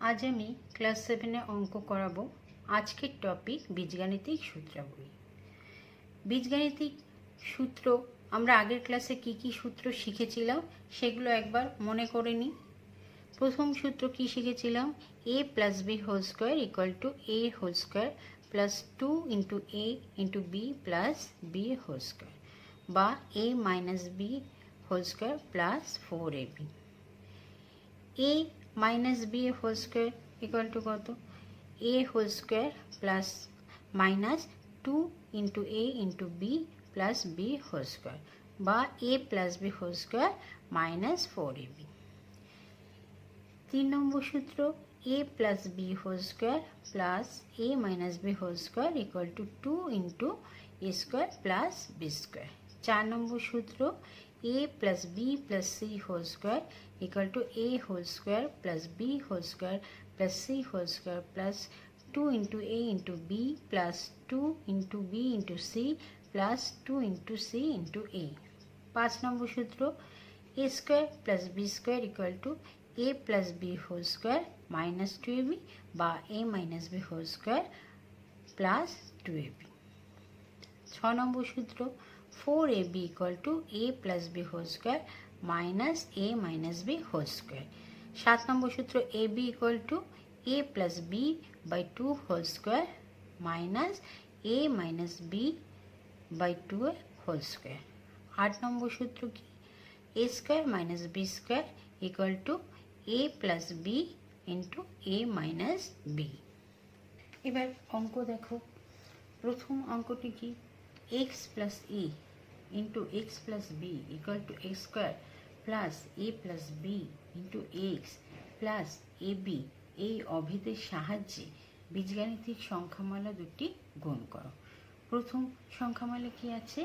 আজ আমি ক্লাস 7-এ অঙ্ক করাবো। আজকের টপিক বীজগাণিতিক সূত্রাবলী। বীজগাণিতিক সূত্র আমরা আগের ক্লাসে কি সূত্র শিখেছিলাম সেগুলো একবার মনে করে নিই। প্রথম সূত্র কি শিখেছিলাম? a plus B whole square equal to a whole square plus 2 into a into B plus B whole square বা a minus B whole square plus 4ab। a minus B whole square equal to কত? a whole square plus minus 2 into a into B plus B whole square বা a plus B whole square minus 4ab। 3 number সূত্র a plus B whole square plus a minus B whole square equal to 2 into a square plus B square. 4 number সূত্র a plus b plus c whole square equal to a whole square plus B whole square plus c whole square plus 2 into a into B plus 2 into b into c plus 2 into c into a। 5 number সূত্র a square plus B square equal to a plus B whole square minus 2ab বা a minus B whole square plus 2ab। 6 number সূত্র 4ab equal to a plus B whole square minus a minus B whole square. 7 number সূত্র ab equal to a plus B by 2 whole square minus a minus B by 2 whole square. 8 number সূত্র কি? a square minus B square equal to a plus B into a minus B. এবার অঙ্ক দেখো। প্রথম অঙ্কটি কি? x plus e into x plus b equal to x square plus a plus B into x plus a b এই অভেদের সাহায্যে বীজগাণিতিক সংখ্যামালা দুটি গুণ করো। প্রথম সংখ্যামালা কি আছে?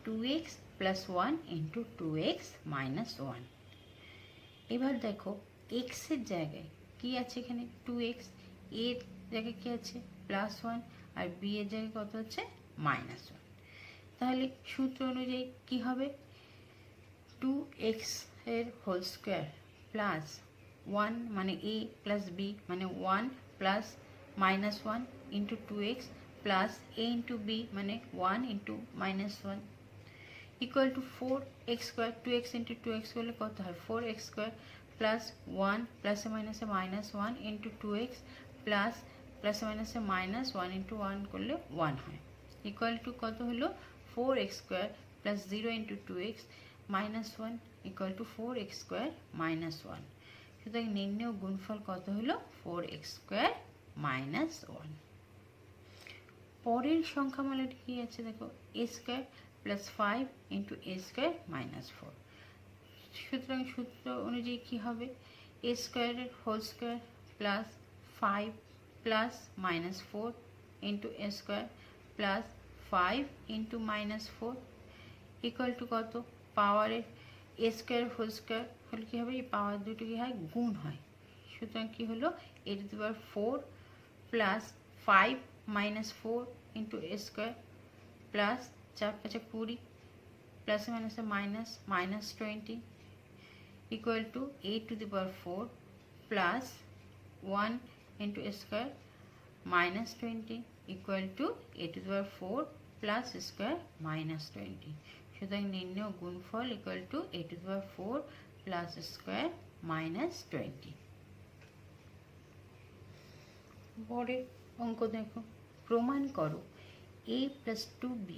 2x plus 1 into 2x minus 1। এবার দেখো x এর জায়গায় কি আছে? এখানে 2x, এর জায়গায় কি আছে? প্লাস 1 আর বি এর জায়গায় কত হচ্ছে? মাইনাস 1। তাহলে সূত্র অনুযায়ী কি হবে? 2x এর হোল স্কোয়ার প্লাস 1 মানে a প্লাস বি মানে 1 plus minus 1 into 2x plus a into b মানে 1 into minus 1 equal to 4x square. 2x into 2x করলে কত হয়? 4x স্কোয়ার প্লাস 1 প্লাসে মাইনাসে মাইনাস 1 ইন্টু 2x প্লাস প্লাসে মাইনাসে মাইনাস 1 ইন্টু 1 করলে 1 হয় ইকুয়াল টু কত হলো? 4x square plus 0 into 2x minus 1 equal to 4x square minus 1। সুতরাং নির্ণেয় গুণফল কত হলো? 4x square minus 1। পরের সংখ্যামালাটি কি আছে দেখো? a square plus 5 into a square minus 4। সুতরাং সূত্র অনুযায়ী কি হবে? a স্কোয়ারের whole square plus 5 plus minus 4 into a square plus 5 into minus 4 equal to কত? পাওয়ারের a স্কোয়ার হোল স্কোয়ার হলে কী হবে? এই পাওয়ার দুটো কী হয়? গুণ হয়। সুতরাং কী হলো? a to the power 4 plus 5 minus 4 into a square plus 4 5 20 প্লাসে মাইনাসে minus minus 20 equal to a to the power 4 plus 1 into a square minus 20 equal to a to the power 4 plus square minus 20। সুতরাং নির্ণেয় গুণফল equal to a to the power 4 plus square minus 20। পরের অঙ্ক দেখো। প্রমাণ করো a plus 2b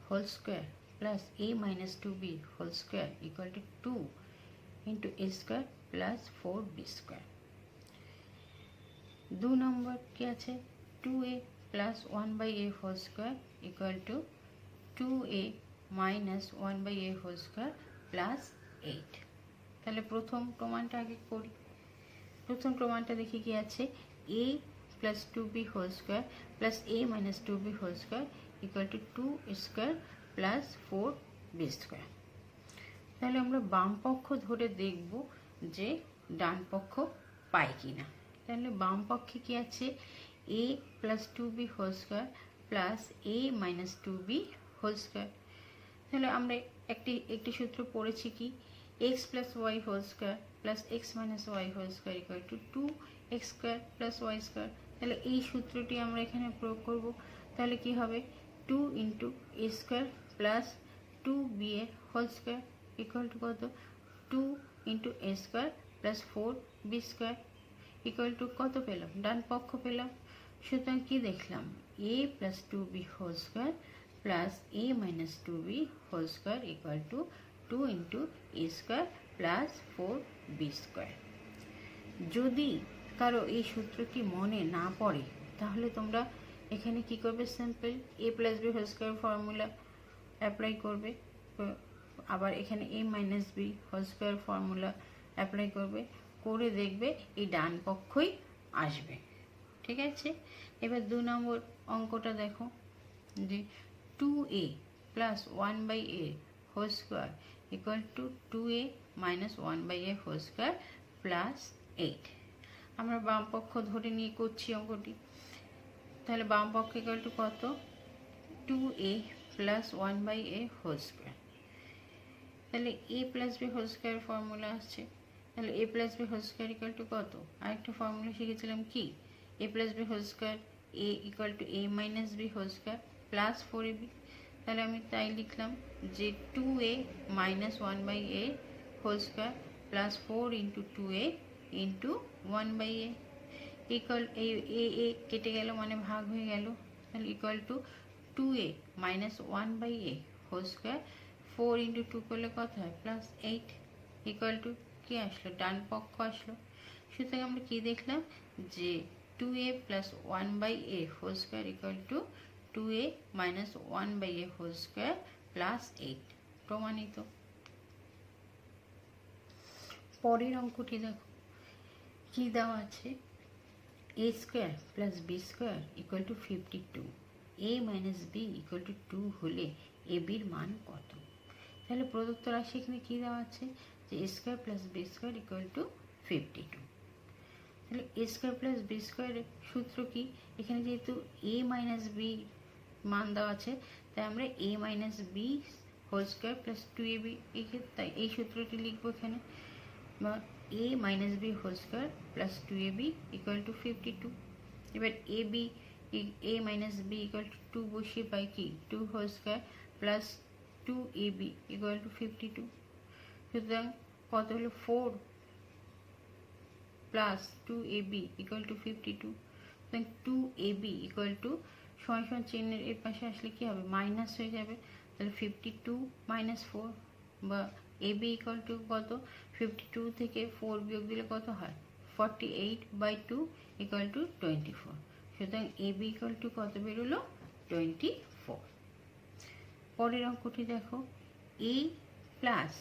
whole square plus a minus 2b whole square equal to 2 into a square plus 4b square. 2 number কি আছে? 2a plus 1 by a whole square equal to 2a minus 1 by a whole square plus 8। তাহলে প্রথম প্রমাণটা আগে করি। প্রথম প্রমাণটা দেখি কি আছে? a plus 2b whole square plus a minus 2b whole square equal to 2 square plus 4b square. তাহলে আমরা বাম পক্ষ ধরে দেখব যে ডান পক্ষ পাই কিনা। তাহলে বাম পক্ষে কি আছে? a plus 2b whole square plus a minus 2b whole square. তাহলে আমরা একটি সূত্র পড়েছি কি? x plus y whole square plus x minus y whole square equal to 2 x square plus y square. তাহলে এই সূত্রটি আমরা এখানে প্রয়োগ করব। তাহলে কি হবে, 2 into a square plus 2b এর হোল স্কোয়ার ইকুয়াল টু কত, 2 into a square plus 4b square equal to কত পেলাম, ডান পক্ষ পেলাম। সুতরাং কি দেখলাম, a plus 2b whole square plus a minus 2b whole square equal to 2 into a square plus 4b square. যদি কারো এই সূত্রটি মনে না পড়ে তাহলে তোমরা এখানে কি করবে, simple a plus B whole square formula apply করবে, আবার এখানে a minus B whole square formula apply করবে, করে দেখবে এই ডান পক্ষই আসবে। ঠিক আছে, এবার 2 নম্বর অঙ্কটা দেখো, যে 2a plus 1/a whole square equal to 2a minus 1/a whole square plus 8। আমরা বাম পক্ষ ধরে নিয়ে করছি অঙ্কটি। তাহলে বাম পক্ষ ইকুয়াল টু কত, 2a plus 1/a whole square. তাহলে a plus B whole square formula আসছে। তাহলে a plus B whole square equal to কত, আরেকটা ফর্মুলা শিখেছিলাম কি, a plus B whole square a equal to a minus B whole square plus 4ab। তাহলে আমি তাই লিখলাম যে 2a minus 1/a whole square plus 4 into 2a into 1/a equal, A A কেটে গেল মানে ভাগ হয়ে গেল। তাহলে equal to 2a minus 1/a whole square 4 into 2 করলে কত হয়, প্লাস 8 ইকুয়াল টু কি আসলো, ডান পক্ষ আসলো। সুতরাং আমরা কি দেখলাম, যে 2a plus 1/a whole square equal to 2a minus 1/a whole square plus 8, প্রমাণিত। পরের অঙ্কটি দেখো, কি দেওয়া আছে, a square plus B square equal to 52, a minus B equal to 2 হলে এ বির মান কত। তাহলে প্রদত্ত রাশি এখানে কী দেওয়া আছে, যে A square plus B square equal to 52। তাহলে এ স্কোয়ার প্লাস বি স্কোয়ারের সূত্র কি, এখানে যেহেতু এ মাইনাস বি মান দেওয়া আছে তাই আমরা A minus B whole square plus 2ab, তাই এই সূত্রটি লিখবো এখানে, বা A minus B whole square plus 2ab equal to 52। এবার A B, A minus B equal to 2 বসিয়ে পাই কি, 2 whole square plus 2ab equal to 52। সুতরাং কত হলো, 4 প্লাস 2ab ইকুয়াল টু 52। সুতরাং 2ab ইকুয়াল টু সমান চিহ্নের এর পাশে আসলে কি হবে, মাইনাস হয়ে যাবে। তাহলে 52 মাইনাস 4, বা ab ইকুয়াল টু কত, 52 থেকে 4 বিয়োগ দিলে কত হয়, 48/2 ইকুয়াল টু 24। সুতরাং ab ইকুয়াল টু কত বেরোলো, 24। পরের অঙ্কটি দেখো, a plus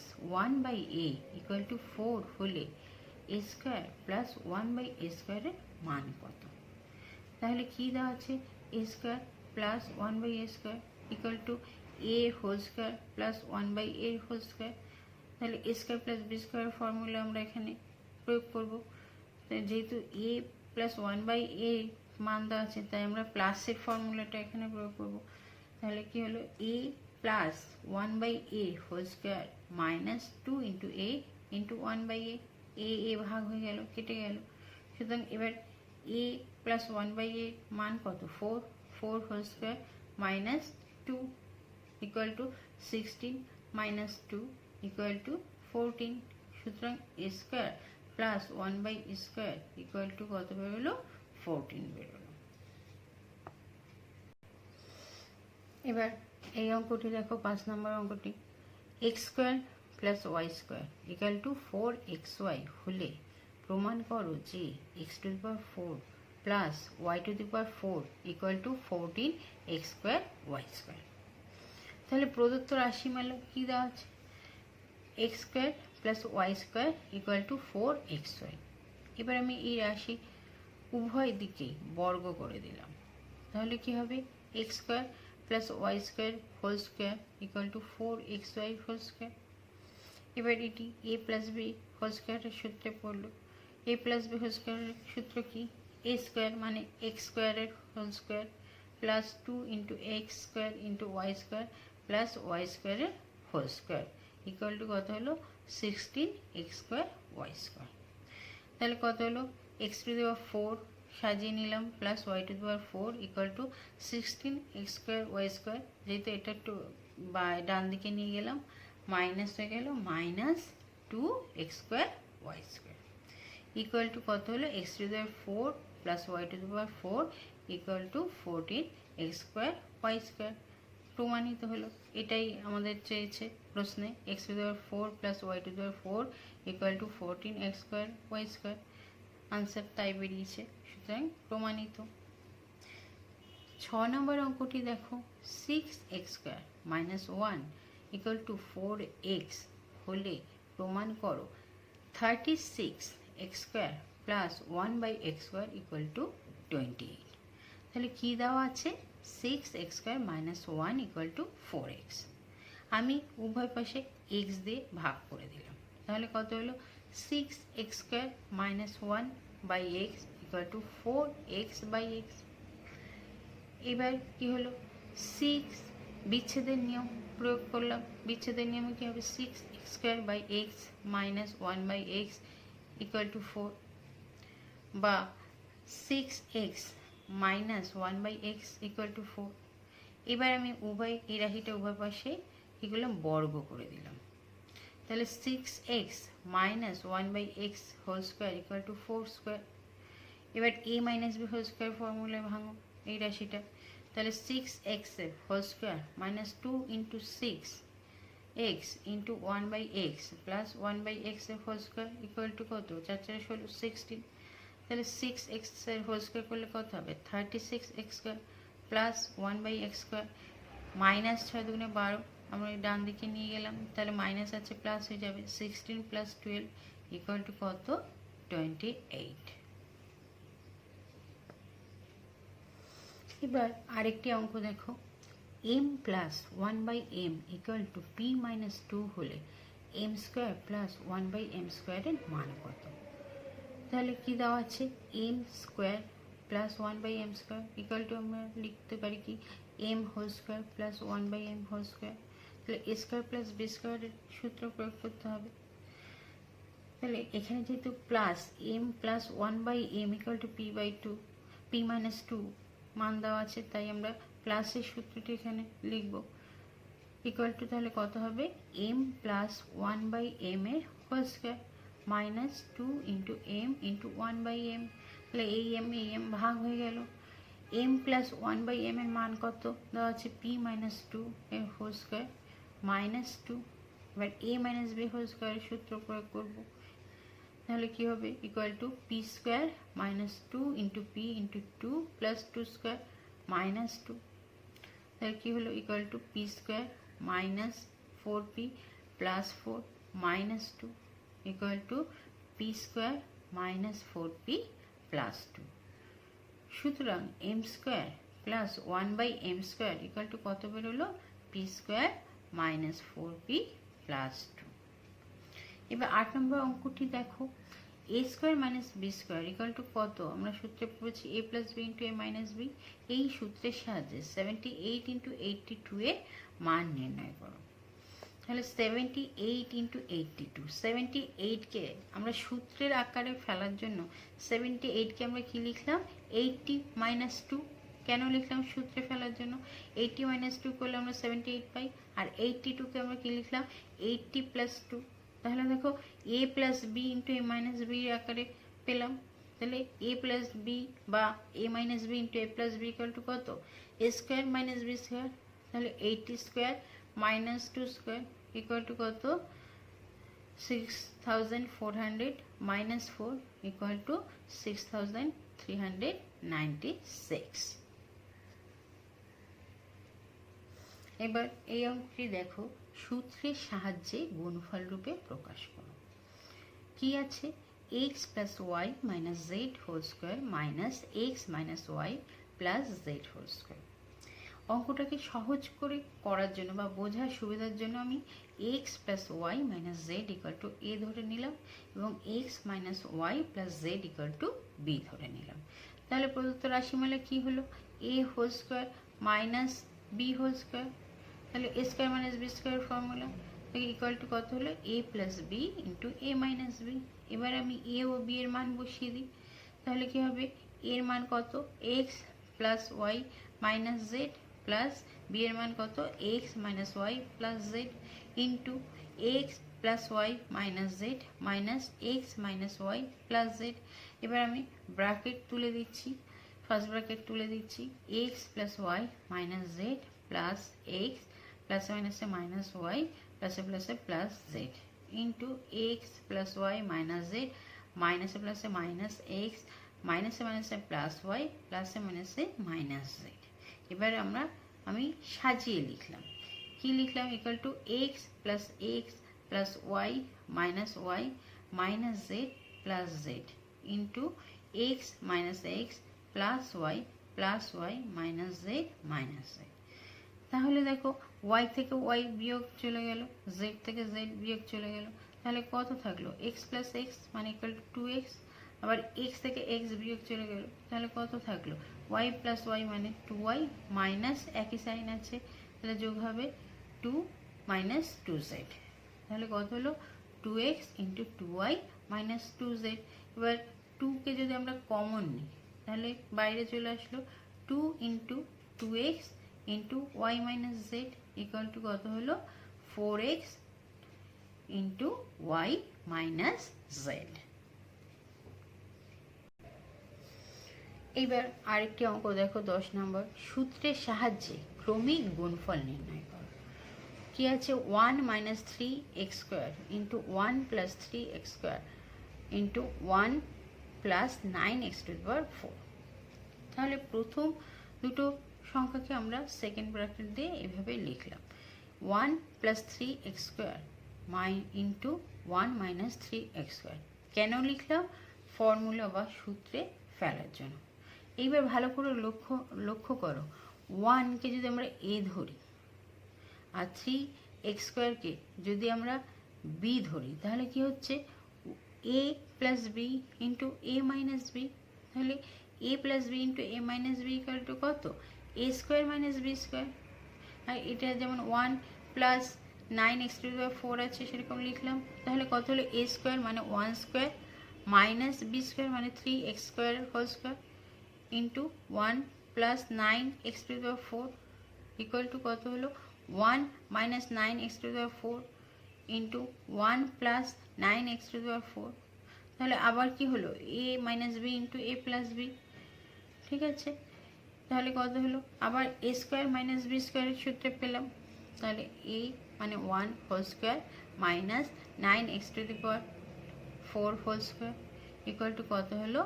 1/a equal to 4 হলে এ স্কোয়ার প্লাস 1/a স্কোয়ারের মান কত। তাহলে কি দেওয়া আছে, এ square plus 1/a square equal to a whole square plus 1/a whole square. তাহলে A square plus B square formula আমরা এখানে প্রয়োগ করব। যেহেতু a প্লাস 1/a মান দেওয়া আছে তাই আমরা প্লাসের ফর্মুলাটা এখানে প্রয়োগ করব। তাহলে কি হলো, a plus 1/a whole square minus 2 into a into 1/a, এ ভাগ হয়ে গেল, কেটে গেল। সুতরাং এবার a প্লাস 1/a মান কত, 4 whole square minus 2 equal to 16 minus 2 equal to 14। সুতরাং A square plus 1/a square equal to কত বেরোলো, 14 বেরোলো। এবার এই অঙ্কটি দেখো, 5 নম্বর অঙ্কটি, x square plus y square equal to 4xy হলে প্রমাণ করো যে x to the power 4 plus y to the power 4 equal to 14x square Y square. তাহলে প্রদত্ত রাশিমালা কী দেওয়া আছে, x square plus y square equal to 4xy। এবার আমি এই রাশি উভয় দিকেই বর্গ করে দিলাম। তাহলে কি হবে, x square plus y square whole square equal to 4xy whole square. এবার এটি এ প্লাস বি হোল স্কোয়ারের সূত্রে পড়লো। এ প্লাস বি হোল স্কোয়ারের সূত্র কি, এ স্কোয়ার মানে এক্স স্কোয়ারের whole square plus 2 into x square into Y square plus y স্কোয়ারের হোল স্কোয়ার ইকুয়াল টু কত হলো, 16x স্কোয়ার ওয়াই স্কোয়ার। তাহলে কত হলো, এক্স টু দি পাওয়ার 4 সাজিয়ে নিলাম plus Y to the power 4 equal to 16 x square Y square, যেহেতু এটা একটু ডান দিকে নিয়ে গেলাম মাইনাস হয়ে গেল minus 2 x square Y square equal to কত হলো x to the power 4 plus Y to the power 4 equal to 14 x square Y square প্রমাণিত হলো। এটাই আমাদের চেয়েছে প্রশ্নে, x to the power 4 plus Y to the power 4 equal to 14 x square Y square, answer তাই বেরিয়েছে, সুতরাং প্রমাণিত। 6 নম্বর অঙ্কটি দেখো, 6x square minus 1 equal to 4x হলে প্রমাণ করো 36x square plus 1/x square equal two 28। তাহলে কী দেওয়া আছে, 6x square minus 1 equal to 4x। আমি উভয় পাশে x দিয়ে ভাগ করে দিলাম, তাহলে কত হলো 6x square minus 1/x equal two 4x/x। এবার কি হলো 6 বিচ্ছেদের নিয়ম প্রয়োগ করলাম, বিচ্ছেদের নিয়মে কী হবে 6x square by x minus 1/x equal to 4, বা 6x minus 1/x equal to 4। এবার আমি এই রাশিটা উভয় পাশে কী করলাম বর্গ করে দিলাম, তাহলে 6x minus 1/x whole square equal to 4 square. এবার a minus B whole square ফর্মুলায় ভাঙো এই রাশিটা, তাহলে 6x whole square minus 2 into 6x into 1/x plus 1/x whole square equal to কত, 4 4 16 16। তাহলে 6x হোল স্কোয়ার করলে কত হবে 36x square plus 1/x square minus 6 দুগুণে 12, আমরা ডান দিকে নিয়ে গেলাম, তাহলে মাইনাস আছে প্লাস হয়ে যাবে 16 প্লাস 12 ইকুয়াল টু কত 28। এবার আরেকটি অঙ্ক দেখো, m plus 1/m equal two p minus 2 হলে m স্কোয়ার প্লাস 1/m স্কোয়ারের মান কত। তাহলে কি দেওয়া আছে, m square plus 1/m square equal to আমরা লিখতে পারি কি m whole square plus 1/m whole square, তাহলে a স্কোয়ার প্লাস b স্কোয়ারের সূত্র প্রয়োগ করতে হবে। তাহলে এখানে যেহেতু plus m plus 1/m equal to p/2 p minus 2 মান দেওয়া আছে, তাই আমরা প্লাসের সূত্রটি এখানে লিখব ইকুয়াল টু, তাহলে কত হবে m প্লাস 1/m এর whole square minus 2 into m into 1/m, তাহলে এই m ভাগ হয়ে গেল। m প্লাস 1/m এর মান কত দেওয়া আছে p মাইনাস 2 এর হোল স্কোয়ার মাইনাস 2। এবার a মাইনাস b হোল স্কোয়ারের সূত্র প্রয়োগ করব, তাহলে কি হবে equal to P square minus 2 into P into 2 plus 2 square minus 2, তাহলে কি হলো equal to P square minus 4p plus 4 minus 2 equal two P square minus 4p plus 2। সুতরাং m square plus 1/m square equal to কত বেরোলো P square minus 4p plus 2। এবার 8 নম্বর অঙ্কটি দেখো, a square minus B square equal to কত, আমরা সূত্রে পড়েছি a plus B into a minus b. এই সূত্রের সাহায্যে 78 ইন্টু 82 এর মান নির্ণয় করো। তাহলে 78 ইন্টু 82, 78কে আমরা সূত্রের আকারে ফেলার জন্য 78কে আমরা কি লিখলাম 80 মাইনাস 2। কেন লিখলাম সূত্রে ফেলার জন্য, 80 মাইনাস 2 করলে আমরা 78 পাই, আর 82কে আমরা কি লিখলাম 80 প্লাস 2। তাহলে দেখো a plus B into a minus b আকারে পেলাম, তাহলে a প্লাস বি বা a minus B into a plus b equal to কত a square minus B square, তাহলে 80 square minus 2 square equal to কত 6400 মাইনাস 4 ইকুয়াল টু 6396। এবার এই অঙ্কটি দেখো, সূত্রের সাহায্যে গুণফল রূপে প্রকাশ করো। কি আছে x plus Y minus Z whole square minus x minus Y plus Z whole square. অঙ্কটাকে সহজ করে করার জন্য বা বোঝার সুবিধার জন্য আমি x plus Y minus Z equal to A ধরে নিলাম এবং x minus Y plus Z equal to B ধরে নিলাম। তাহলে প্রদত্ত রাশিমালা কি হলো a whole square minus B whole square, তাহলে a square minus B square formula equal to কত হলো a plus B into A minus B. এবার আমি a ও বি এর মান বসিয়ে দিই, তাহলে কি হবে এর মান কত x plus Y minus z plus b এর মান কত x minus Y plus z into x plus Y minus z minus x minus Y plus z. এবার আমি ব্র্যাকেট তুলে দিচ্ছি, ফার্স্ট ব্র্যাকেট তুলে দিচ্ছি x plus Y minus z plus x প্লাসে মাইনাসে মাইনাস ওয়াই প্লাসে প্লাসে plus z into x plus Y minus z মাইনাসে প্লাসে মাইনাস এক্স মাইনাসে মাইনাসে প্লাস ওয়াই প্লাসে মাইনাসে মাইনাস জেড। এবার আমি সাজিয়ে লিখলাম, কি লিখলাম equal to x plus Y minus z plus z into x plus Y minus z. তাহলে দেখো ওয়াই থেকে ওয়াই বিয়োগ চলে গেল, জেড থেকে জেড বিয়োগ চলে গেল, তাহলে কত থাকলো এক্স প্লাস এক্স মানে ইকুয়াল টু 2x। আবার এক্স থেকে এক্স বিয়োগ চলে গেল, তাহলে কত থাকলো ওয়াই প্লাস ওয়াই মানে 2y মাইনাস একই সাইন আছে, তাহলে যোগ হবে 2 মাইনাস 2z। তাহলে কত হলো 2x into 2y minus 2z। এবার 2কে যদি আমরা কমন নিই তাহলে বাইরে চলে আসলো 2 into 2x into y minus Z equal to কত হলো 4x into y minus Z. এবার আরেকটি অঙ্ক দেখো 10 নম্বর, সূত্রের সাহায্যে ক্রমিক গুণফল নির্ণয় করো। কি আছে 1 minus 3x square into 1 plus 3x square into 1 plus 9x to the power 4। তাহলে প্রথম দুটো সংখ্যাকে আমরা সেকেন্ড ব্র্যাকেট দিয়ে এভাবে লিখলাম 1 plus 3x square into 1 minus 3x square. কেন লিখলাম ফর্মুলা বা সূত্রে ফেলার জন্য। এইবার ভালো করে লক্ষ্য করো 1কে যদি আমরা a ধরি আর 3x স্কোয়ারকে যদি আমরা b ধরি তাহলে কি হচ্ছে a plus B into A minus B. তাহলে a plus B into A minus B equal to কত a square minus B square. আর এটা যেমন 1 plus 9x to the power 4 আছে সেরকম লিখলাম, তাহলে কত হলো a স্কোয়ার মানে 1 স্কোয়ার মাইনাস বি স্কোয়ার মানে 3x square whole square into 1 plus 9x to the power 4 equal to কত হলো 1 minus 9x to the power 4 into 1 plus 9x to the power 4। তাহলে আবার কি হলো a minus B into A plus B, ঠিক আছে। তাহলে কত হলো আবার a স্কোয়ার মাইনাস বি স্কোয়ারের সূত্রে পেলাম, তাহলে a মানে 1 whole square minus 9x to the power 4 whole square equal to কত হলো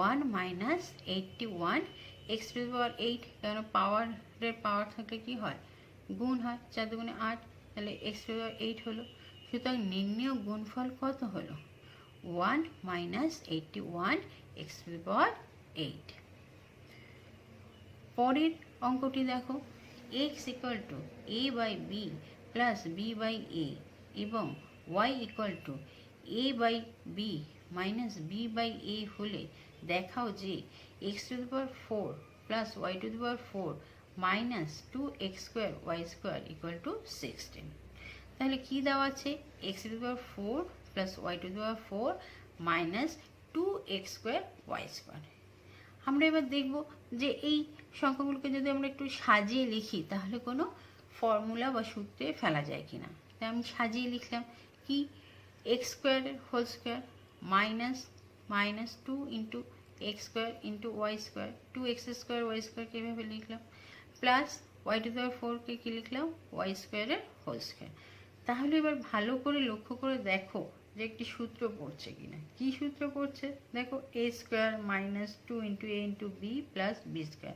1 মাইনাস 81x টু দি পাওয়ার 8। কারণ পাওয়ারের পাওয়ার থাকলে কি হয় গুণ হয়, 4 দুগুণে 8, তাহলে x টু দি পাওয়ার 8 হলো। সুতরাং নির্ণেয় গুণফল কত হলো 1 মাইনাস 81x টু দি পাওয়ার 8। পরের অঙ্কটি দেখো x equal to a by B plus B by A এবং y equal to a by B minus B by A হলে দেখাও যে x to the power 4 plus y to the power 4 minus 2x square y square equal to 16। তাহলে কি দেওয়া আছে x to the power 4 plus y to the power 4 minus 2x square y square. আমরা এবার দেখব যে এই সংখ্যাগুলোকে যদি আমরা একটু সাজিয়ে লিখি তাহলে কোনো ফর্মুলা বা সূত্রে ফেলা যায় কিনা। তাই আমি সাজিয়ে লিখলাম কি এক্স স্কোয়ারের whole square minus 2 into x square into Y square 2x square Y স্কোয়ারকে এভাবে লিখলাম plus Y to the power 4কে কি লিখলাম ওয়াই স্কোয়ারের হোল স্কোয়ার। তাহলে এবার ভালো করে লক্ষ্য করে দেখো যে একটি সূত্র পড়ছে কিনা। কি সূত্র পড়ছে দেখো a square minus 2 into A into B plus B square,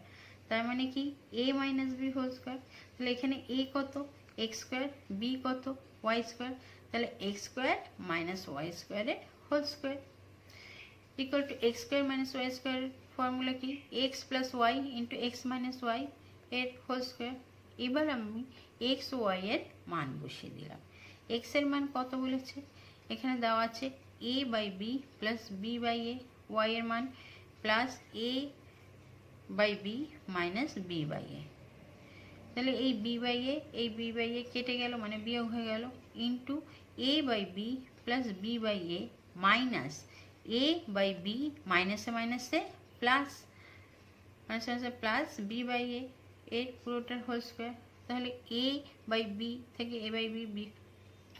তার মানে কি a minus B whole square. তাহলে এখানে a কত এক্স স্কোয়ার, বি কত ওয়াই স্কোয়ার, তাহলে এক্স স্কোয়ার মাইনাস ওয়াই স্কোয়ারের whole square equal to x square minus y স্কোয়ারের ফর্মুলা কি x plus y into x minus y এর whole square. এবার আমি এক্স ওয়াই এর মান বসিয়ে দিলাম। এক্স এর মান কত বলেছে এখানে দেওয়া আছে a by B plus B by A, Y এর মান plus a by B minus B by A. তাহলে এই বি বাই এ কেটে গেল মানে বিয়োগ হয়ে গেল into a by B plus B by a minus a by b মাইনাসে মাইনাসে প্লাস, মাইনাসে মাইনাসে প্লাস বি বাই এ, এর পুরোটার হোল স্কোয়ার। তাহলে এ বাই বি থেকে এ বাই বি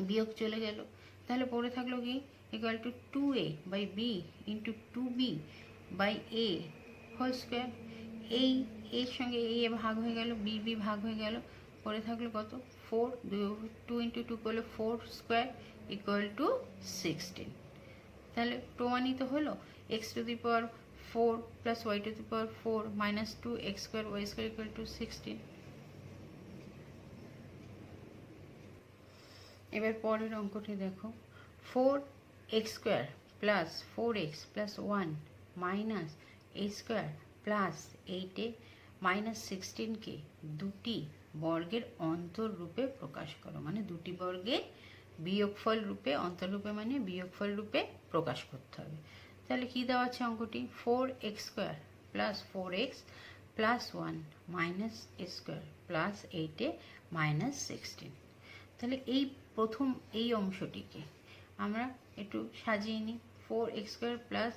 বিয়োগ চলে গেল, তাহলে পড়ে থাকলো কি equal to 2a by B into 2b by A whole square. এই এর সঙ্গে এ ভাগ হয়ে গেল, বি ভাগ হয়ে গেল, পড়ে থাকলো কত 4, 2 ইন্টু 2 করলে 4 স্কোয়ার ইকুয়াল টু 16। তাহলে প্রমাণিত হলো x to the power 4 plus Y to the power 4 minus 2 x square Y square equal to 16। এবার পরের অঙ্কটি দেখো, 4x square plus 4x plus 1 minus a square plus 8a minus 16কে দুটি বর্গের অন্তররূপে প্রকাশ করো। মানে দুটি বর্গের বিয়োগফল রূপে, অন্তররূপে মানে বিয়োগফল রূপে প্রকাশ করতে হবে। তাহলে কি দেওয়া আছে অঙ্কটি, 4x square plus 4x plus 1 minus a square plus 8a minus 16। তাহলে এই প্রথম এই অংশটিকে আমরা একটু সাজিয়ে নিই। 4x square plus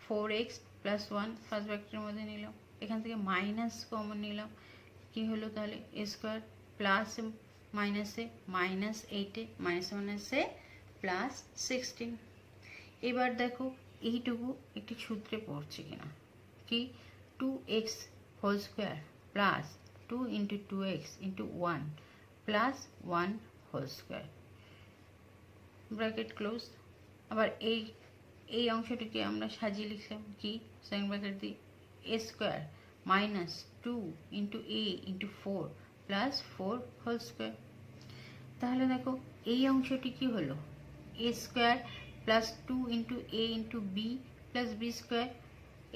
4x plus 1 first ব্র্যাকেটের মধ্যে নিলাম, এখান থেকে মাইনাস কমন নিলাম, কি হলো তাহলে এ স্কোয়ার প্লাস মাইনাসে মাইনাস 8 মাইনাসে মাইনাসে প্লাস 16। এবার দেখো এইটুকু একটি সূত্রে পড়ছে কিনা, কি 2x whole square plus 2 into 2x into 1 plus 1 whole square bracket close. আবার এই অংশটিকে আমরা সাজিয়ে লিখলাম কি সেকেন্ড ব্র্যাকেট দিয়ে A square minus 2 into A into 4 plus 4 whole square. তাহলে দেখো এই অংশটি কি হলো, A square plus 2 into A into B plus B square,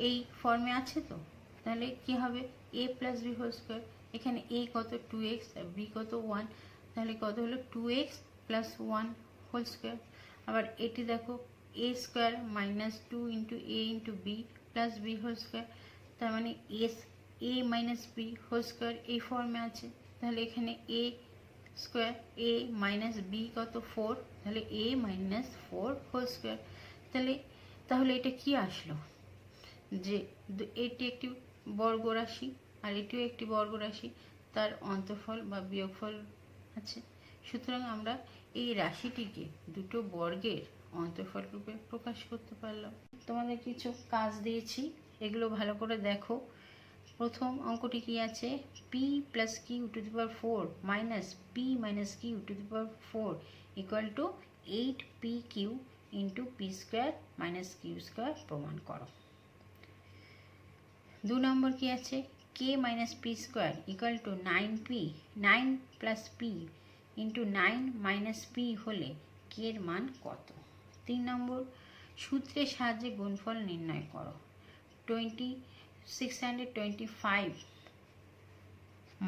এই ফর্মে আছে তো, তাহলে কি হবে A plus B whole square. এখানে এ কত 2x আর বি কত 1, তাহলে কত হলো 2x প্লাস 1 হোল স্কোয়ার। আবার এটি দেখো a square minus 2 into A into B plus B whole square, তার মানে a minus B whole square এই ফর্মে আছে। তাহলে এখানে a square a minus b কত 4, তাহলে এ মাইনাস 4 হোল স্কোয়ার। তাহলে এটা কি আসলো, যে এটি একটি বর্গ রাশি আর এটিও একটি বর্গ রাশি, তার অন্তঃফল বা বিয়োগফল আছে। সুতরাং আমরা এই রাশিটিকে দুটো বর্গের অন্তঃফল রূপে প্রকাশ করতে পারলাম। তোমাদের কিছু কাজ দিয়েছি, এগুলো ভালো করে দেখো। প্রথম অঙ্কটি কি আছে, p plus q to the power 4 minus p minus q to the power 4 equal to 8pq into p square minus q square প্রমাণ করো। 2 নম্বর কি আছে, k minus p square equal to 9p 9 plus p into 9 minus p হলে k এর মান কত। 3 নম্বর সূত্রের সাহায্যে গুণফল নির্ণয় করো। 625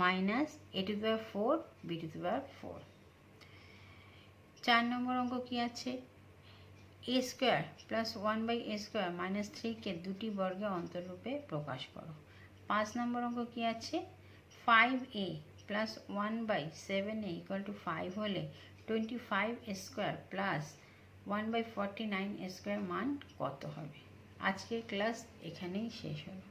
minus a to the power 4 b to the power 4। 4 number অঙ্ক কি আছে, এ square plus 1 by a square minus 3কে দুটি বর্গে অন্তররূপে প্রকাশ করো। 5 নম্বর অঙ্ক কি আছে, 5a plus 1 by 7a equal to 5 হলে 25 স্কোয়ার প্লাস 1 বাই 49 স্কোয়ার মান কত হবে। আজকের ক্লাস এখানেই শেষ হলো।